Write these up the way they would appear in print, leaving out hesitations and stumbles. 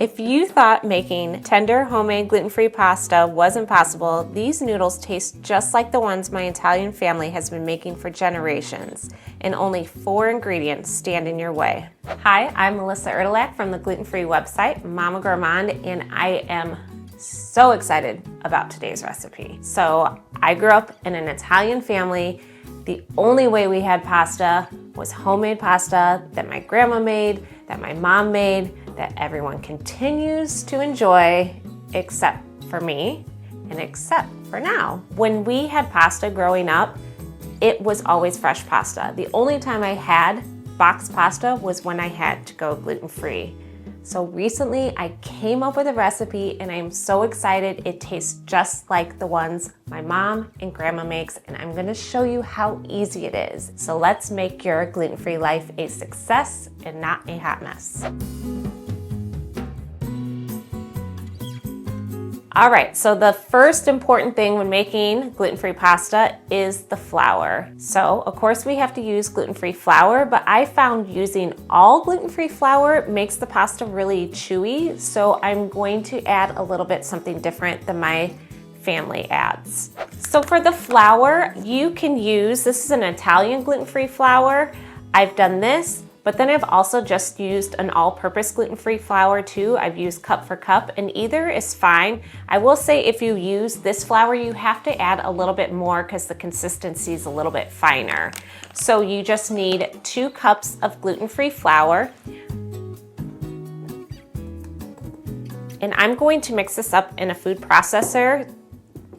If you thought making tender homemade gluten-free pasta wasn't possible, these noodles taste just like the ones my Italian family has been making for generations, and only 4 ingredients stand in your way. Hi, I'm Melissa Erdelak from the gluten-free website Mama Gourmand, and I am so excited about today's recipe. So I grew up in an Italian family. The only way we had pasta was homemade pasta that my grandma made, that my mom made, that everyone continues to enjoy, except for me and except for now. When we had pasta growing up, it was always fresh pasta. The only time I had boxed pasta was when I had to go gluten-free. So recently I came up with a recipe and I'm so excited. It tastes just like the ones my mom and grandma makes, and I'm gonna show you how easy it is. So let's make your gluten-free life a success and not a hot mess. All right, so the first important thing when making gluten-free pasta is the flour. So of course we have to use gluten-free flour, but I found using all gluten-free flour makes the pasta really chewy. So I'm going to add a little bit something different than my family adds. So for the flour, you can use, this is an Italian gluten-free flour. I've done this, but then I've also just used an all-purpose gluten-free flour too. I've used cup for cup, and either is fine. I will say if you use this flour, you have to add a little bit more because the consistency is a little bit finer. So you just need 2 cups of gluten-free flour. And I'm going to mix this up in a food processor.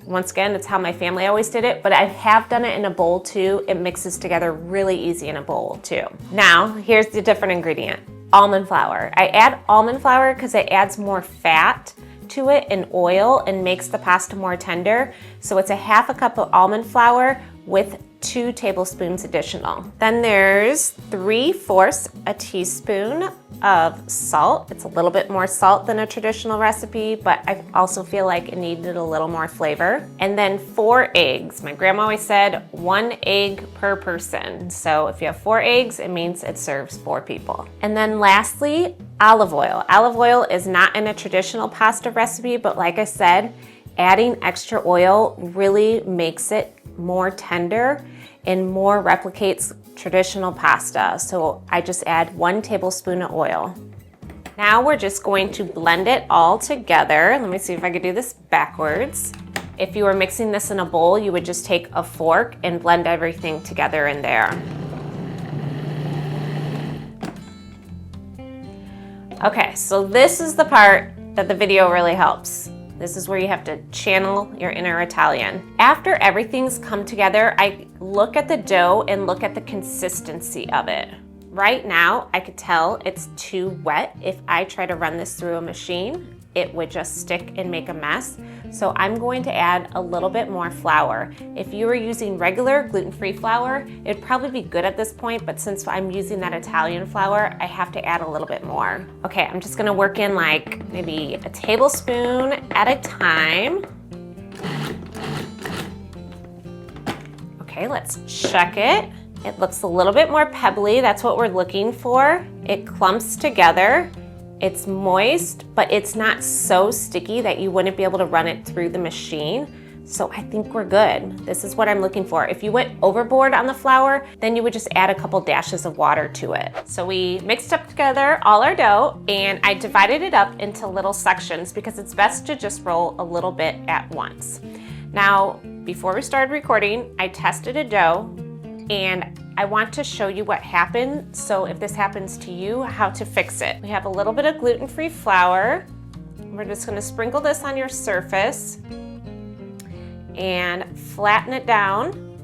Once again, it's how my family always did it, but I have done it in a bowl too. It mixes together really easy in a bowl too. Now, here's the different ingredient, almond flour. I add almond flour because it adds more fat to it and oil and makes the pasta more tender. So it's a 1/2 cup of almond flour with 2 tablespoons additional. Then there's 3/4 a teaspoon of salt. It's a little bit more salt than a traditional recipe, but I also feel like it needed a little more flavor. And then 4 eggs. My grandma always said 1 egg per person. So if you have 4 eggs, it means it serves 4 people. And then lastly, olive oil. Olive oil is not in a traditional pasta recipe, but like I said, adding extra oil really makes it more tender and more replicates traditional pasta. So I just add 1 tablespoon of oil. Now we're just going to blend it all together. Let me see if I could do this backwards. If you were mixing this in a bowl, you would just take a fork and blend everything together in there. Okay, so this is the part that the video really helps. This is where you have to channel your inner Italian. After everything's come together, I look at the dough and look at the consistency of it. Right now, I could tell it's too wet. If I try to run this through a machine, it would just stick and make a mess. So I'm going to add a little bit more flour. If you were using regular gluten-free flour, it'd probably be good at this point, but since I'm using that Italian flour, I have to add a little bit more. Okay, I'm just gonna work in like maybe a tablespoon at a time. Okay, let's check it. It looks a little bit more pebbly. That's what we're looking for. It clumps together. It's moist, but it's not so sticky that you wouldn't be able to run it through the machine. So I think we're good. This is what I'm looking for. If you went overboard on the flour, then you would just add a couple dashes of water to it. So we mixed up together all our dough, and I divided it up into little sections because it's best to just roll a little bit at once. Now, before we started recording, I tested a dough, and I want to show you what happened, so if this happens to you, how to fix it. We have a little bit of gluten-free flour. We're just gonna sprinkle this on your surface and flatten it down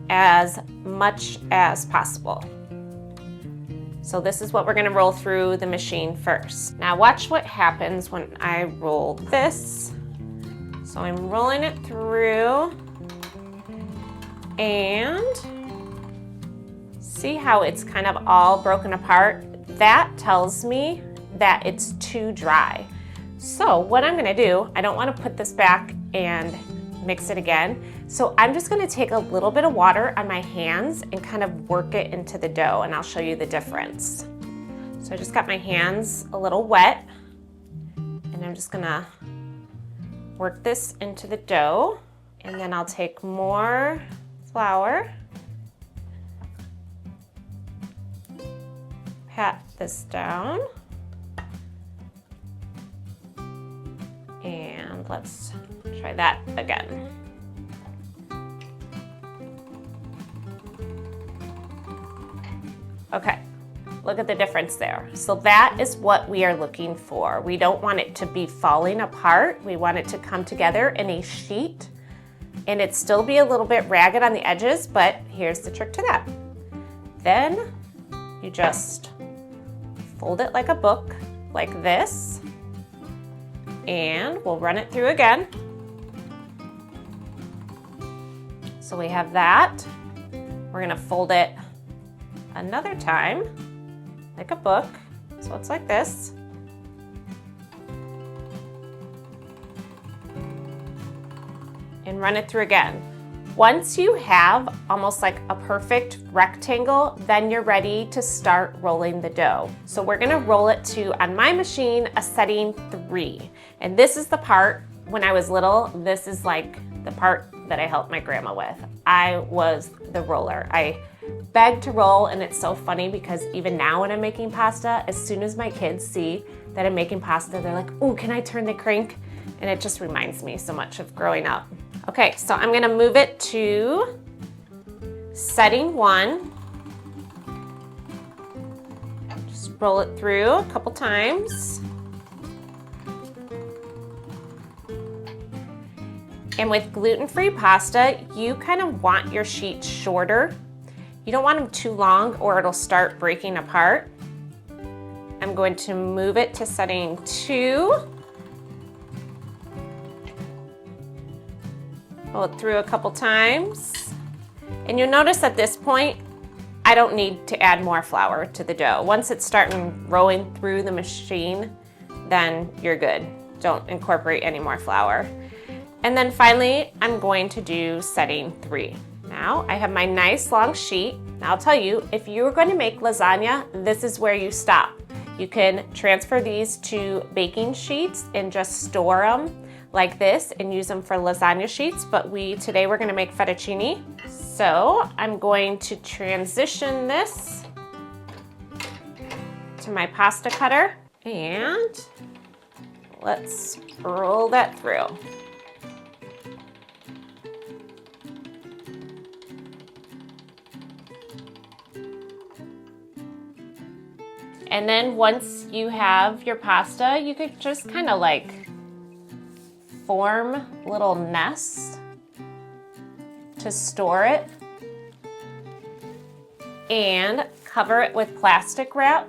as much as possible. So this is what we're gonna roll through the machine first. Now watch what happens when I roll this. So I'm rolling it through, and see how it's kind of all broken apart? That tells me that it's too dry. So what I'm gonna do, I don't wanna put this back and mix it again. So I'm just gonna take a little bit of water on my hands and kind of work it into the dough, and I'll show you the difference. So I just got my hands a little wet. just gonna work this into the dough, and then I'll take more flour, pat this down, and let's try that again. Okay, look at the difference there. So that is what we are looking for. We don't want it to be falling apart. We want it to come together in a sheet, and it still be a little bit ragged on the edges, but here's the trick to that. Then you just fold it like a book, like this, and we'll run it through again. So we have that. We're gonna fold it another time, like a book. So it's like this. And run it through again. Once you have almost like a perfect rectangle, then you're ready to start rolling the dough. So we're gonna roll it to, on my machine, a setting 3. And this is the part, when I was little, this is like the part that I helped my grandma with. I was the roller. I begged to roll, and it's so funny because even now when I'm making pasta, as soon as my kids see that I'm making pasta, they're like, "Ooh, can I turn the crank?" And it just reminds me so much of growing up. Okay, so I'm gonna move it to setting 1. Just roll it through a couple times. And with gluten-free pasta, you kind of want your sheets shorter. You don't want them too long or it'll start breaking apart. I'm going to move it to setting 2. Roll it through a couple times. And you'll notice at this point, I don't need to add more flour to the dough. Once it's starting rolling through the machine, then you're good. Don't incorporate any more flour. And then finally, I'm going to do setting 3. Now, I have my nice long sheet. Now I'll tell you, if you're going to make lasagna, this is where you stop. You can transfer these to baking sheets and just store them like this and use them for lasagna sheets, but today we're gonna make fettuccine. So I'm going to transition this to my pasta cutter, and let's roll that through. And then once you have your pasta, you could just kind of like form little nests to store it and cover it with plastic wrap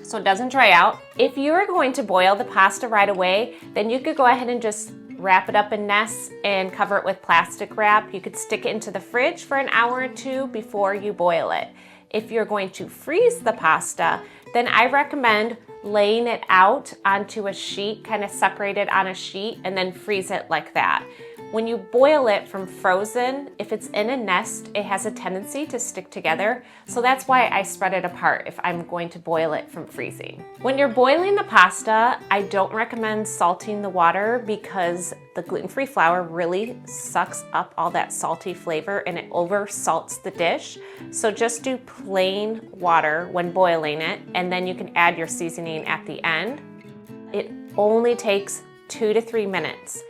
so it doesn't dry out. If you are going to boil the pasta right away, then you could go ahead and just wrap it up in nests and cover it with plastic wrap. You could stick it into the fridge for an hour or 2 before you boil it. If you're going to freeze the pasta, then I recommend laying it out onto a sheet, kind of separate it on a sheet, and then freeze it like that. When you boil it from frozen, if it's in a nest, it has a tendency to stick together. So that's why I spread it apart if I'm going to boil it from freezing. When you're boiling the pasta, I don't recommend salting the water because the gluten-free flour really sucks up all that salty flavor and it over salts the dish. So just do plain water when boiling it, and then you can add your seasoning at the end. It only takes 2 to 3 minutes.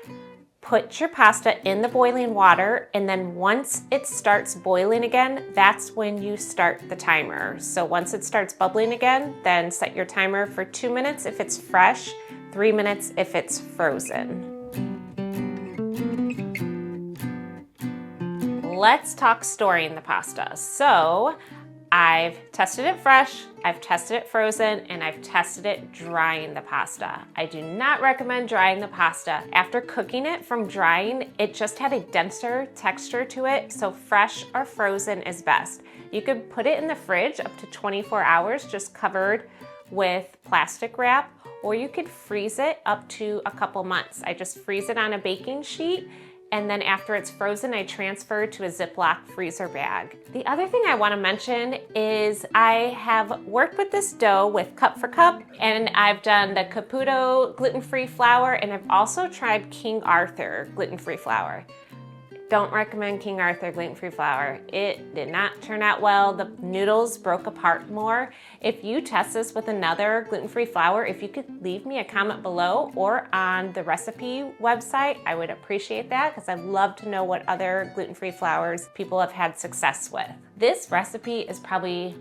Put your pasta in the boiling water, and then once it starts boiling again, that's when you start the timer. So once it starts bubbling again, then set your timer for 2 minutes if it's fresh, 3 minutes if it's frozen. Let's talk storing the pasta. So I've tested it fresh, I've tested it frozen, and I've tested it drying the pasta. I do not recommend drying the pasta. After cooking it from drying, it just had a denser texture to it, so fresh or frozen is best. You could put it in the fridge up to 24 hours, just covered with plastic wrap, or you could freeze it up to a couple months. I just freeze it on a baking sheet, and then after it's frozen, I transfer to a Ziploc freezer bag. The other thing I want to mention is I have worked with this dough with Cup for Cup, and I've done the Caputo gluten-free flour, and I've also tried King Arthur gluten-free flour. Don't recommend King Arthur gluten-free flour. It did not turn out well. The noodles broke apart more. If you test this with another gluten-free flour, if you could leave me a comment below or on the recipe website, I would appreciate that because I'd love to know what other gluten-free flours people have had success with. This recipe is probably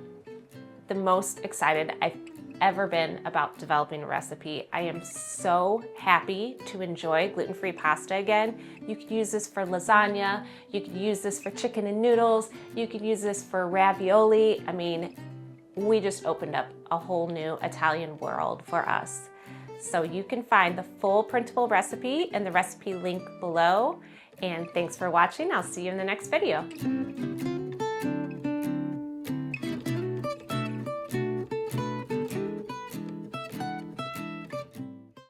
the most excited I've ever been about developing a recipe. I am so happy to enjoy gluten-free pasta again. You could use this for lasagna, you could use this for chicken and noodles, you could use this for ravioli. I mean, we just opened up a whole new Italian world for us. So you can find the full printable recipe in the recipe link below. And thanks for watching. I'll see you in the next video.